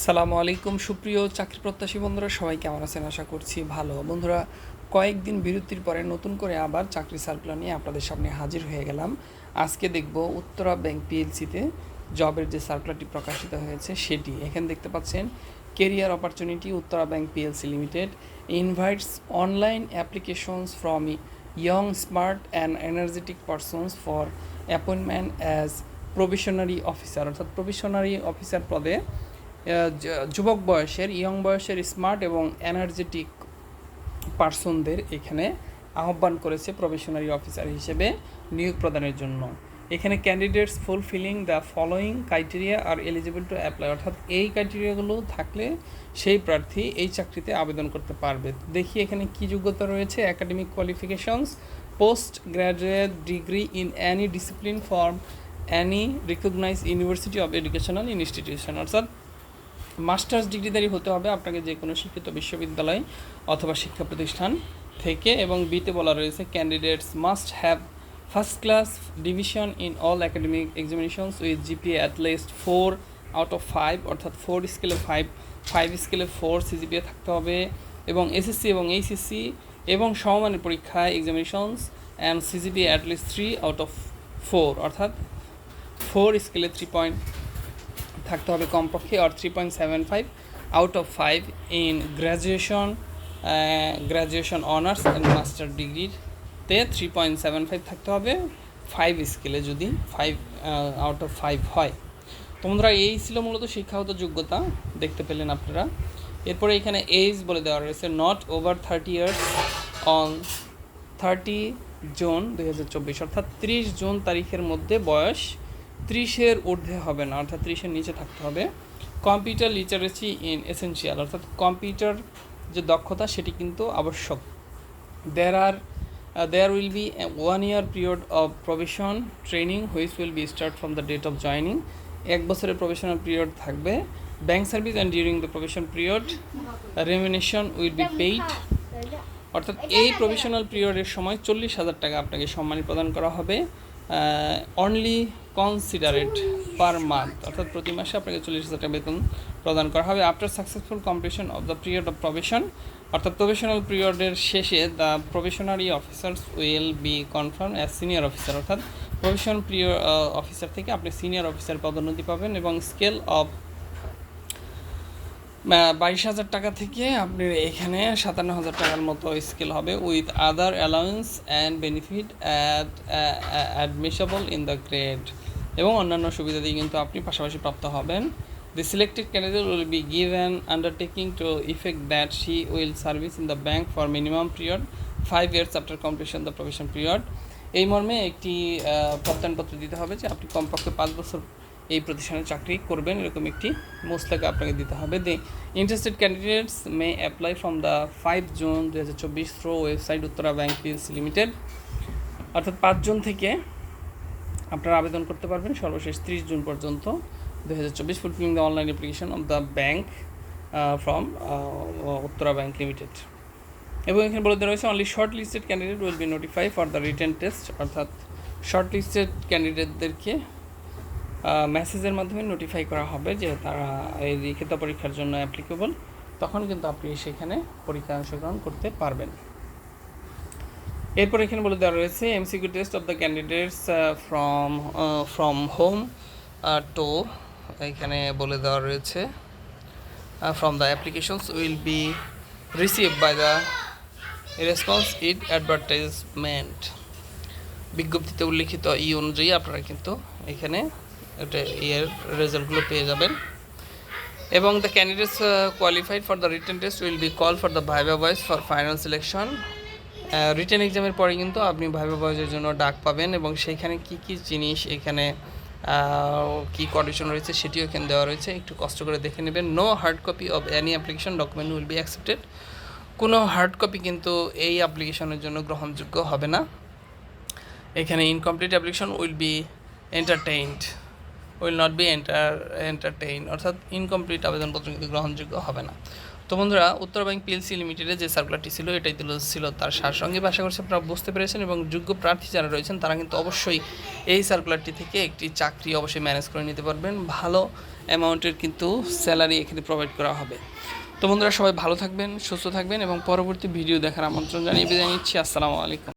সালামু আলাইকুম সুপ্রিয় চাকরি প্রত্যাশী বন্ধুরা, সবাই কেমন আছেন? আশা করছি ভালো। বন্ধুরা, কয়েকদিন বিরতির পরে নতুন করে আবার চাকরি সার্কুলার নিয়ে আপনাদের সামনে হাজির হয়ে গেলাম। আজকে দেখব উত্তরা ব্যাংক পিএলসিতে জবের যে সার্কুলারটি প্রকাশিত হয়েছে সেটি। এখানে দেখতে পাচ্ছেন, career opportunity Uttara bank PLC limited invites online applications from young smart and energetic persons for appointment as provisionary officer, অর্থাৎ প্রভিশনারি অফিসার পদে যুবক বয়সের ইয়ং বয়সের স্মার্ট এবং এনার্জেটিক পার্সনদের এখানে আহ্বান করেছে প্রফেশনারি অফিসার হিসেবে নিয়োগ প্রদানের জন্য। এখানে candidates fulfilling the following criteria are eligible to apply, অর্থাৎ এই ক্রাইটেরিয়াগুলো থাকলে সেই প্রার্থী এই চাকরিতে আবেদন করতে পারবে। দেখি এখানে কী যোগ্যতা রয়েছে। Academic qualifications, post graduate degree in any discipline form any recognise university of educational institution, অর্থাৎ মাস্টার্স ডিগ্রিধারী হতে হবে আপনাকে যে কোনো শিক্ষিত বিশ্ববিদ্যালয় অথবা শিক্ষা প্রতিষ্ঠান থেকে। এবং বিতে বলা রয়েছে candidates must have first class division in all academic examinations with GPA at least 4/5, অর্থাৎ 4 স্কেলে 5 স্কেলে 4 সিজিপিএ থাকতে হবে। এবং এসএসসি এবং এইচএসসি এবং সমমানের পরীক্ষায় examinations and CGPA at least 3/4, অর্থাৎ 4 স্কেলে 3 থাকতে হবে কমপক্ষে, আর 3.75/5 in graduation honours and master ডিগ্রিতে 3.75 থাকতে হবে 5 স্কেলে, যদি 5/5 হয়। তো বন্ধুরা, এই ছিল মূলত শিক্ষাগত যোগ্যতা, দেখতে পেলেন আপনারা। এরপরে এখানে এজ বলে দেওয়া রয়েছে not over 30 years on 30 June 2024, অর্থাৎ 30 জুন তারিখের মধ্যে বয়স 30-এর ঊর্ধ্বে হবে না, অর্থাৎ 30-এর নিচে থাকতে হবে। কম্পিউটার লিটারেসি ইন এসেনশিয়াল, অর্থাৎ কম্পিউটার যে দক্ষতা সেটি কিন্তু আবশ্যক। There will be 1 year period of provision training which will be start from the date of joining, 1 বছরের প্রভিশনাল পিরিয়ড থাকবে। Bank service and during the provision period remuneration will be paid, অর্থাৎ এই provisional পিরিয়ডের সময় 40,000 টাকা আপনাকে সম্মানী প্রদান করা হবে। অনলি কনসিডারেড পার মান্থ, অর্থাৎ প্রতি মাসে আপনাকে 40,000 টাকা বেতন প্রদান করা হবে। After successful completion of the period of provision, অর্থাৎ প্রভিশনাল পিরিয়ডের শেষে the provisionary officers will be confirm as senior officer, অর্থাৎ প্রভিশন অফিসার থেকে আপনি সিনিয়র অফিসার পদোন্নতি পাবেন। এবং স্কেল অফ 22,000 টাকা থেকে আপনি এখানে 57,000 টাকার মতো স্কেল হবে, with other allowance and benefit admissible in the grade, এবং অন্যান্য সুবিধা দিয়ে কিন্তু আপনি পাশাপাশি প্রাপ্ত হবেন। The selected candidate will be given undertaking to effect that she will service in the bank for minimum period 5 years after completion the provision period, এই মর্মে একটি প্রত্যয়নপত্র দিতে হবে যে আপনি কমপক্ষে 5 বছর এই প্রতিষ্ঠানে চাকরি করবেন, এরকম একটি মোসলেখা আপনাকে দিতে হবে। The interested candidates may apply from the 5 June 2024 through website Uttara bank PLC limited, অর্থাৎ 5 জুন থেকে আপনারা আবেদন করতে পারবেন সর্বশেষ 30 জুন পর্যন্ত 2024, fulfilling the online application of the bank from Uttara bank limited. এবং এখানে বলে দেওয়া রয়েছে only short listed candidate will be notify for the written test, অর্থাৎ শর্ট লিস্টেড ক্যান্ডিডেটদেরকে মেসেজের মাধ্যমে নোটিফাই করা হবে যে তারা এই লিখিত পরীক্ষার জন্য অ্যাপ্লিকেবল, তখন কিন্তু আপনি সেখানে পরীক্ষায় অংশগ্রহণ করতে পারবেন। এরপর এখানে বলে দেওয়া রয়েছে MCQ test of the candidates from home to, এখানে বলে দেওয়া রয়েছে from the applications will be receive by the response it advertisement, বিজ্ঞপ্তিতে উল্লিখিত অনুযায়ী আপনারা কিন্তু এখানে এটা এর রেজাল্টগুলো পেয়ে যাবেন। এবং the candidates qualified for the written test will be call for the viva voice for final selection, written এক্সামের পরে কিন্তু আপনি ভাইভা ভয়েসের জন্য ডাক পাবেন, এবং সেইখানে কী কী জিনিস এখানে কী কন্ডিশন রয়েছে সেটিও এখানে দেওয়া রয়েছে, একটু কষ্ট করে দেখে নেবেন। No hard copy of any application document will be accepted, কোনো হার্ড কপি কিন্তু এই অ্যাপ্লিকেশনের জন্য গ্রহণযোগ্য হবে না। এখানে incomplete application will be will not be entertain, অর্থাৎ ইনকমপ্লিট আবেদনপত্র কিন্তু গ্রহণযোগ্য হবে না। তো বন্ধুরা, উত্তরা ব্যাংক পিএলসি লিমিটেডে যে সার্কুলারটি ছিল এটাই ছিল তার সারসংক্ষেপ। আশা করছি আপনারা বুঝতে পেরেছেন এবং যোগ্য প্রার্থী যারা রয়েছেন তারা কিন্তু অবশ্যই এই সার্কুলারটি থেকে একটি চাকরি অবশ্যই ম্যানেজ করে নিতে পারবেন। ভালো অ্যামাউন্টের কিন্তু স্যালারি এখানে প্রোভাইড করা হবে। তো বন্ধুরা, সবাই ভালো থাকবেন, সুস্থ থাকবেন এবং পরবর্তী ভিডিও দেখার আমন্ত্রণ জানিয়ে বিদায় নিচ্ছি। আসসালামু আলাইকুম।